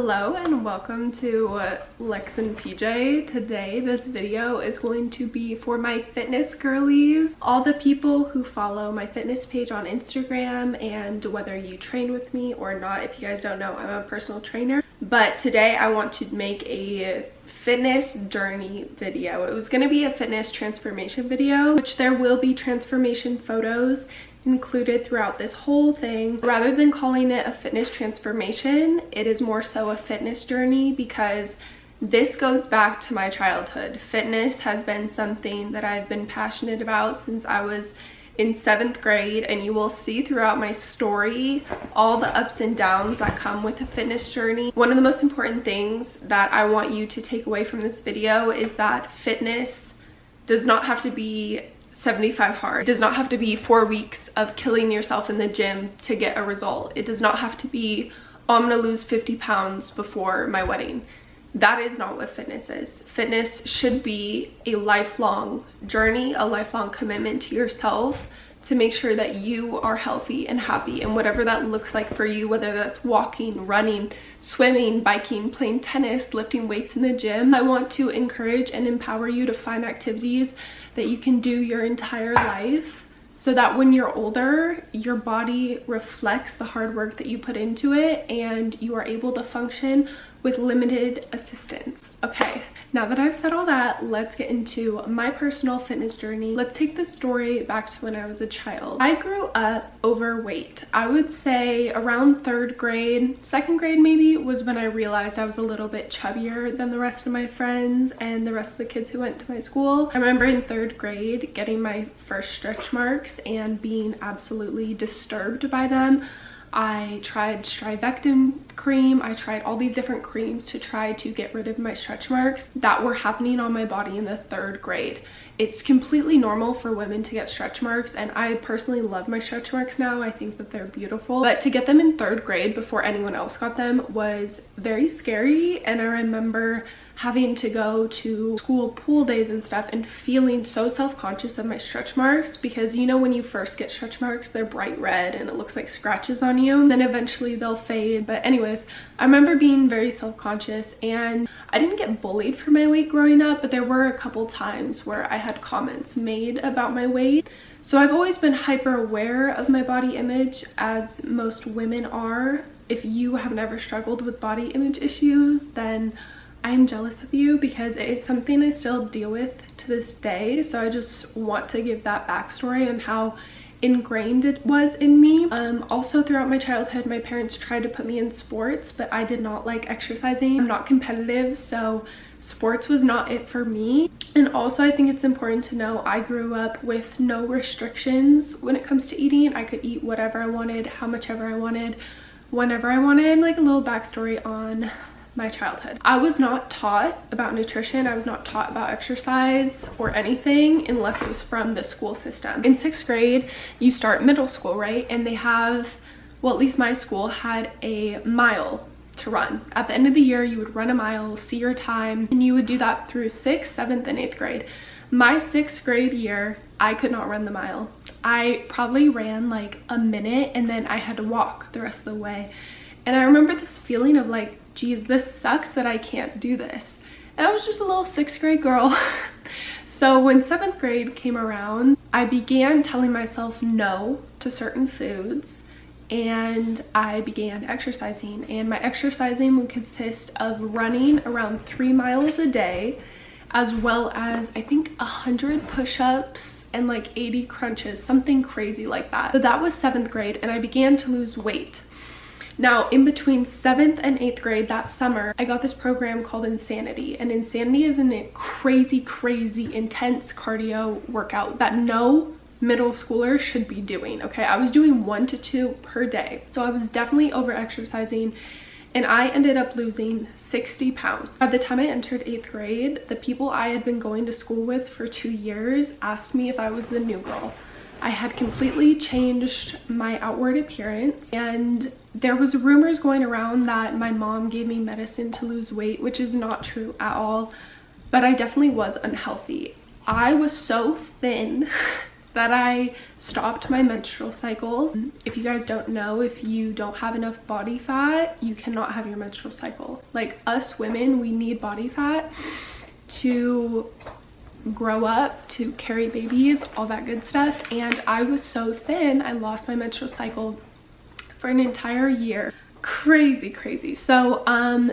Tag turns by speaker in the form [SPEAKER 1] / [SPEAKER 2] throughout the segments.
[SPEAKER 1] Hello and welcome to Lex and PJ. Today this video is going to be for my fitness girlies, all the people who follow my fitness page on Instagram, and whether you train with me or not. If you guys don't know, I'm a personal trainer, but today I want to make a fitness journey video. It was going to be a fitness transformation video, which there will be transformation photos included throughout this whole thing. Rather than calling it a fitness transformation, it is more so a fitness journey because this goes back to my childhood. Fitness has been something that I've been passionate about since I was in 7th grade, and you will see throughout my story all the ups and downs that come with a fitness journey. One of the most important things that I want you to take away from this video is that fitness does not have to be 75 hard. It does not have to be 4 weeks of killing yourself in the gym to get a result. It does not have to be, oh, I'm gonna lose 50 pounds before my wedding. That is not what fitness is. Fitness should be a lifelong journey, a lifelong commitment to yourself to make sure that you are healthy and happy, and whatever that looks like for you, whether that's walking, running, swimming, biking, playing tennis, lifting weights in the gym. I want to encourage and empower you to find activities that you can do your entire life so that when you're older, your body reflects the hard work that you put into it and you are able to function with limited assistance. Okay, now that I've said all that, let's get into my personal fitness journey. Let's take the story back to when I was a child. I grew up overweight. I would say around 3rd grade, 2nd grade maybe, was when I realized I was a little bit chubbier than the rest of my friends and the rest of the kids who went to my school. I remember in 3rd grade getting my first stretch marks and being absolutely disturbed by them. I tried Strivectin cream. I tried all these different creams to try to get rid of my stretch marks that were happening on my body in the 3rd grade. It's completely normal for women to get stretch marks, and I personally love my stretch marks now. I think that they're beautiful, but to get them in 3rd grade before anyone else got them was very scary. And I remember having to go to school pool days and stuff and feeling so self-conscious of my stretch marks, because you know when you first get stretch marks, they're bright red and it looks like scratches on you, and then eventually they'll fade. But anyways, I remember being very self-conscious, and I didn't get bullied for my weight growing up, but there were a couple times where I had comments made about my weight. So I've always been hyper aware of my body image, as most women are. If you have never struggled with body image issues, then I'm jealous of you, because it is something I still deal with to this day. So I just want to give that backstory on how ingrained it was in me. Also throughout my childhood, my parents tried to put me in sports, but I did not like exercising. I'm not competitive, so sports was not it for me. And also I think it's important to know I grew up with no restrictions when it comes to eating. I could eat whatever I wanted, how much ever I wanted, whenever I wanted. Like a little backstory on my childhood. I was not taught about nutrition. I was not taught about exercise or anything unless it was from the school system. In 6th grade, you start middle school, right? And they have, well, at least my school had a mile to run. At the end of the year, you would run a mile, see your time, and you would do that through 6th, 7th, and 8th grade. My 6th grade year, I could not run the mile. I probably ran like a minute, and then I had to walk the rest of the way. And I remember this feeling of like, geez, this sucks that I can't do this. And I was just a little 6th grade girl. So when 7th grade came around, I began telling myself no to certain foods, and I began exercising. And my exercising would consist of running around 3 miles a day, as well as I think 100 push-ups and like 80 crunches, something crazy like that. So that was 7th grade, and I began to lose weight. Now, in between 7th and 8th grade that summer, I got this program called Insanity. And Insanity is a crazy, crazy, intense cardio workout that no middle schooler should be doing, okay? I was doing 1 to 2 per day. So I was definitely over-exercising, and I ended up losing 60 pounds. By the time I entered 8th grade, the people I had been going to school with for 2 years asked me if I was the new girl. I had completely changed my outward appearance, and there was rumors going around that my mom gave me medicine to lose weight, which is not true at all, but I definitely was unhealthy. I was so thin that I stopped my menstrual cycle. If you guys don't know, if you don't have enough body fat, you cannot have your menstrual cycle. Like, us women, we need body fat to grow up, to carry babies, all that good stuff. And I was so thin, I lost my menstrual cycle for an entire year. Crazy. So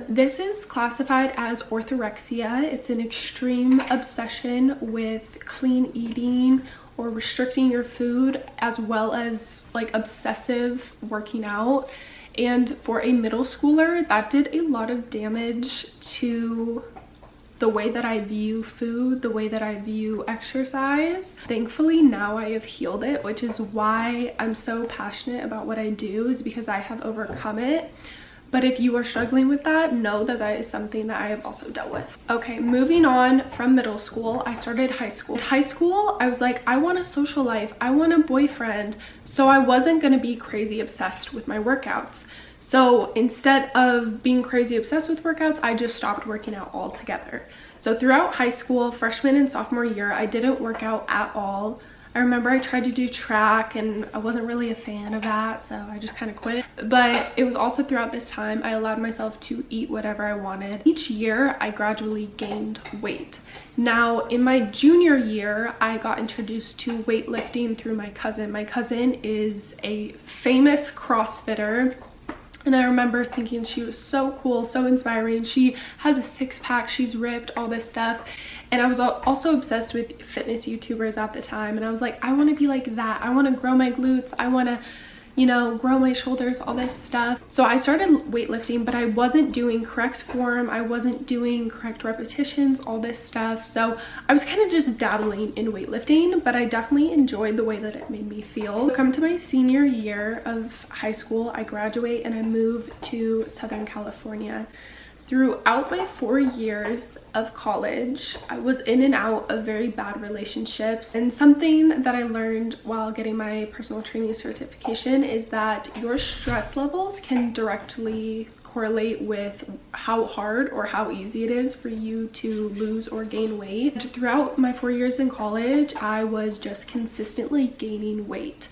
[SPEAKER 1] this is classified as orthorexia. It's an extreme obsession with clean eating or restricting your food, as well as like obsessive working out. And for a middle schooler, that did a lot of damage to the way that I view food, the way that I view exercise. Thankfully now I have healed it, which is why I'm so passionate about what I do, is because I have overcome it. But if you are struggling with that, know that that is something that I have also dealt with. Okay, moving on from middle school, I started high school. In high school, I was like, I want a social life, I want a boyfriend. So I wasn't gonna be crazy obsessed with my workouts. So instead of being crazy obsessed with workouts, I just stopped working out altogether. So throughout high school, freshman and sophomore year, I didn't work out at all. I remember I tried to do track and I wasn't really a fan of that, so I just kind of quit. But it was also throughout this time I allowed myself to eat whatever I wanted. Each year I gradually gained weight. Now in my junior year, I got introduced to weightlifting through my cousin. My cousin is a famous CrossFitter. And I remember thinking she was so cool, so inspiring. She has a six-pack, she's ripped, all this stuff. And I was also obsessed with fitness YouTubers at the time. And I was like, I want to be like that. I want to grow my glutes. I want to, you know, grow my shoulders, all this stuff. So I started weightlifting, but I wasn't doing correct form. I wasn't doing correct repetitions, all this stuff. So I was kind of just dabbling in weightlifting, but I definitely enjoyed the way that it made me feel. Come to my senior year of high school, I graduate and I move to Southern California. Throughout my 4 years of college, I was in and out of very bad relationships. And something that I learned while getting my personal training certification is that your stress levels can directly correlate with how hard or how easy it is for you to lose or gain weight. Throughout my 4 years in college, I was just consistently gaining weight.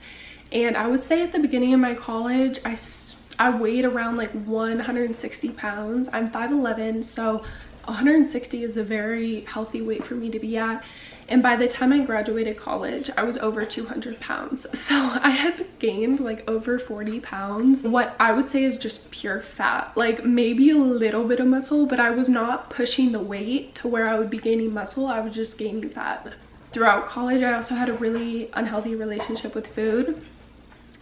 [SPEAKER 1] And I would say at the beginning of my college, I weighed around like 160 pounds. I'm 5'11", so 160 is a very healthy weight for me to be at. And by the time I graduated college, I was over 200 pounds. So I had gained like over 40 pounds. What I would say is just pure fat, like maybe a little bit of muscle, but I was not pushing the weight to where I would be gaining muscle. I was just gaining fat. Throughout college, I also had a really unhealthy relationship with food.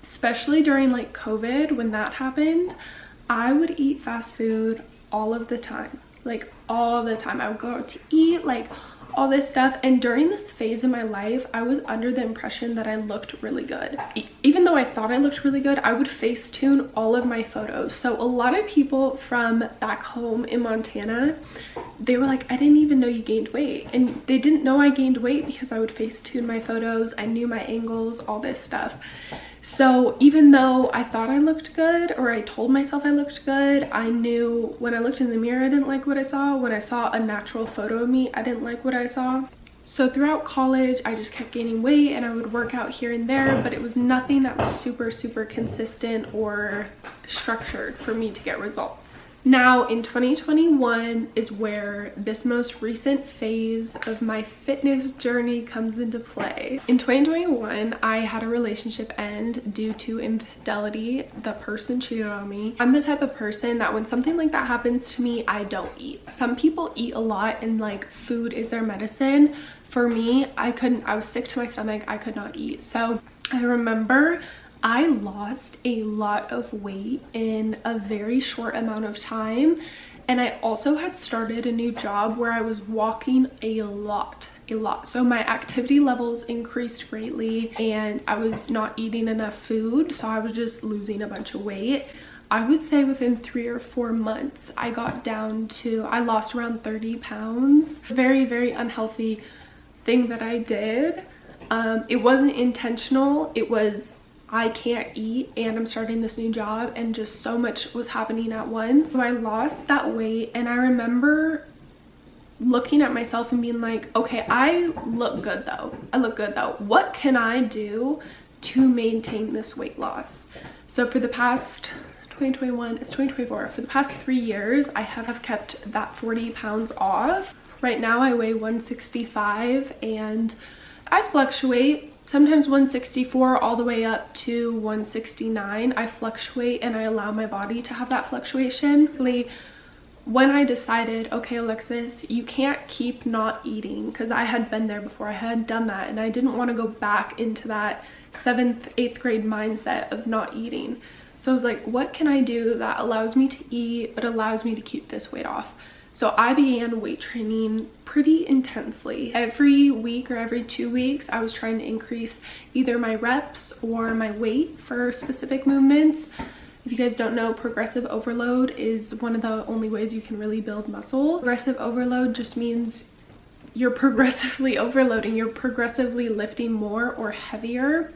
[SPEAKER 1] Especially during like COVID, when that happened, I would eat fast food all of the time, like all the time. I would go out to eat, like all this stuff. And during this phase of my life, I was under the impression that I looked really good. Even though I thought I looked really good, I would Facetune all of my photos. So a lot of people from back home in Montana, they were like, I didn't even know you gained weight. And they didn't know I gained weight because I would Facetune my photos. I knew my angles, all this stuff. So even though I thought I looked good, or I told myself I looked good, I knew when I looked in the mirror, I didn't like what I saw. When I saw a natural photo of me, I didn't like what I saw. So throughout college, I just kept gaining weight and I would work out here and there, but it was nothing that was super consistent or structured for me to get results. Now in 2021 is where this most recent phase of my fitness journey comes into play. In 2021, I had a relationship end due to infidelity. The person cheated on me. I'm the type of person that when something like that happens to me, I don't eat. Some people eat a lot and like food is their medicine. For me, I was sick to my stomach. I could not eat. So I remember I lost a lot of weight in a very short amount of time. And I also had started a new job where I was walking a lot. So my activity levels increased greatly and I was not eating enough food. So I was just losing a bunch of weight. I would say within 3 or 4 months, I lost around 30 pounds. Very unhealthy thing that I did. It wasn't intentional. It was, I can't eat and I'm starting this new job and just so much was happening at once. So I lost that weight and I remember looking at myself and being like, okay, I look good though. I look good though. What can I do to maintain this weight loss? So for the past 2021, it's 2024. For the past 3 years, I have kept that 40 pounds off. Right now I weigh 165 and I fluctuate, sometimes 164 all the way up to 169. I fluctuate and I allow my body to have that fluctuation. When I decided, okay, Alexis, you can't keep not eating, because I had been there before, I had done that, and I didn't want to go back into that 7th, 8th grade mindset of not eating. So I was like, what can I do that allows me to eat but allows me to keep this weight off? So I began weight training pretty intensely. Every week or every 2 weeks, I was trying to increase either my reps or my weight for specific movements. If you guys don't know, progressive overload is one of the only ways you can really build muscle. Progressive overload just means you're progressively overloading, you're progressively lifting more or heavier.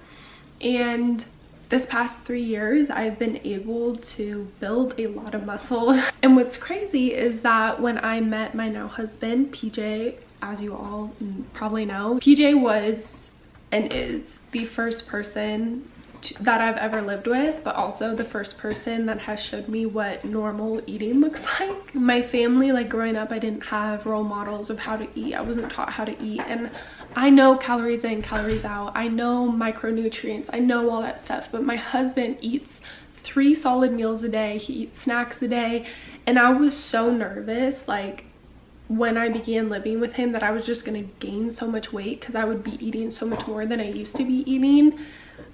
[SPEAKER 1] And this past 3 years, I've been able to build a lot of muscle. And what's crazy is that when I met my now husband, PJ, as you all probably know, PJ was and is the first person that I've ever lived with, but also the first person that has showed me what normal eating looks like. My family, like growing up, I didn't have role models of how to eat. I wasn't taught how to eat, and I know calories in, calories out. I know micronutrients. I know all that stuff, but my husband eats 3 solid meals a day. He eats snacks a day, and I was so nervous, like, when I began living with him, that I was just gonna gain so much weight because I would be eating so much more than I used to be eating.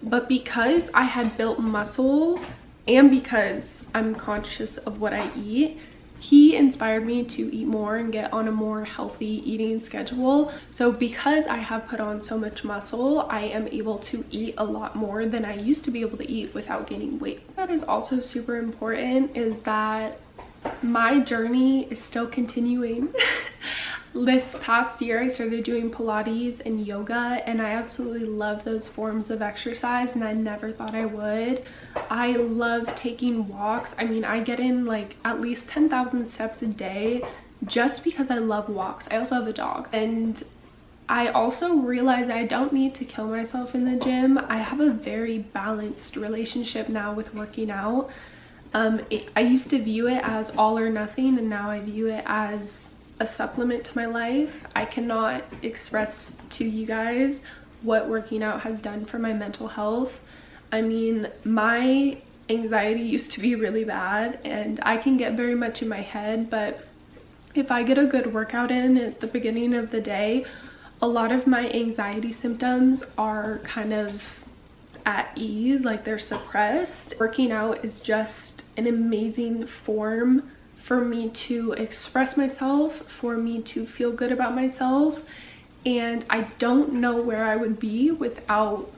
[SPEAKER 1] But because I had built muscle and because I'm conscious of what I eat, he inspired me to eat more and get on a more healthy eating schedule. So because I have put on so much muscle, I am able to eat a lot more than I used to be able to eat without gaining weight. That is also super important, is that my journey is still continuing. This past year, I started doing Pilates and yoga, and I absolutely love those forms of exercise, and I never thought I would. I love taking walks. I mean, I get in like at least 10,000 steps a day just because I love walks. I also have a dog, and I also realize I don't need to kill myself in the gym. I have a very balanced relationship now with working out. I used to view it as all or nothing, and now I view it as a supplement to my life. I cannot express to you guys what working out has done for my mental health. I mean, my anxiety used to be really bad, and I can get very much in my head, but if I get a good workout in at the beginning of the day, a lot of my anxiety symptoms are kind of at ease, like they're suppressed. Working out is just an amazing form for me to express myself, for me to feel good about myself, and I don't know where I would be without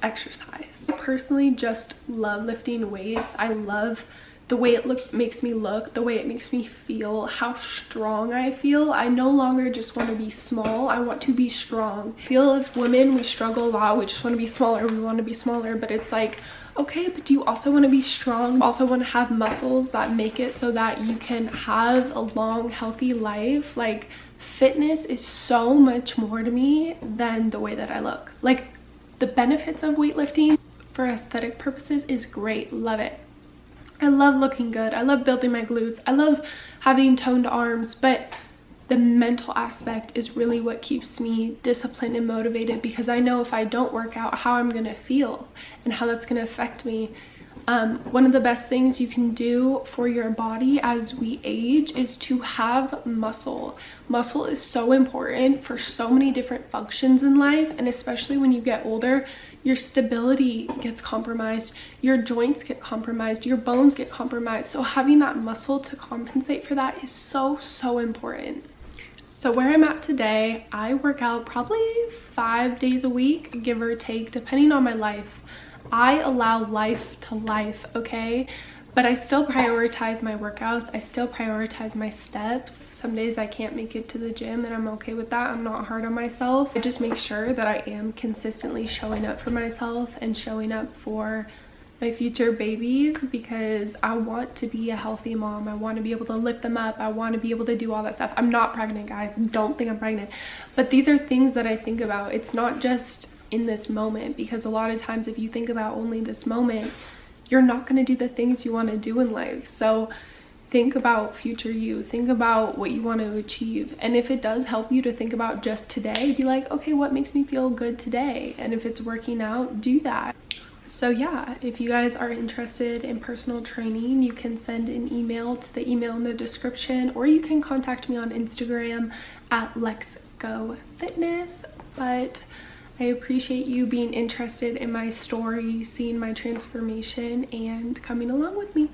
[SPEAKER 1] exercise. I personally just love lifting weights. I love the way it makes me look, the way it makes me feel, how strong I feel. I no longer just want to be small, I want to be strong. I feel as women, we struggle a lot. We just want to be smaller, we want to be smaller, but it's like, okay, but do you also want to be strong? You also want to have muscles that make it so that you can have a long, healthy life. Like, fitness is so much more to me than the way that I look. Like, the benefits of weightlifting for aesthetic purposes is great, love it. I love looking good, I love building my glutes, I love having toned arms, but the mental aspect is really what keeps me disciplined and motivated, because I know if I don't work out, how I'm gonna feel and how that's gonna affect me. One of the best things you can do for your body as we age is to have muscle. Muscle is so important for so many different functions in life, and especially when you get older, your stability gets compromised, your joints get compromised, your bones get compromised. So having that muscle to compensate for that is so, so important. So where I'm at today, I work out probably 5 days a week, give or take, depending on my life. I allow life to life, okay? But I still prioritize my workouts. I still prioritize my steps. Some days I can't make it to the gym, and I'm okay with that. I'm not hard on myself. I just make sure that I am consistently showing up for myself and showing up for my future babies, because I want to be a healthy mom. I want to be able to lift them up. I want to be able to do all that stuff. I'm not pregnant, guys. Don't think I'm pregnant. But these are things that I think about. It's not just in this moment, because a lot of times if you think about only this moment, you're not going to do the things you want to do in life. So think about future you. Think about what you want to achieve. And if it does help you to think about just today, be like, okay, what makes me feel good today? And if it's working out, do that. So yeah, if you guys are interested in personal training, you can send an email to the email in the description, or you can contact me on Instagram at LexGoFitness. But I appreciate you being interested in my story, seeing my transformation, and coming along with me.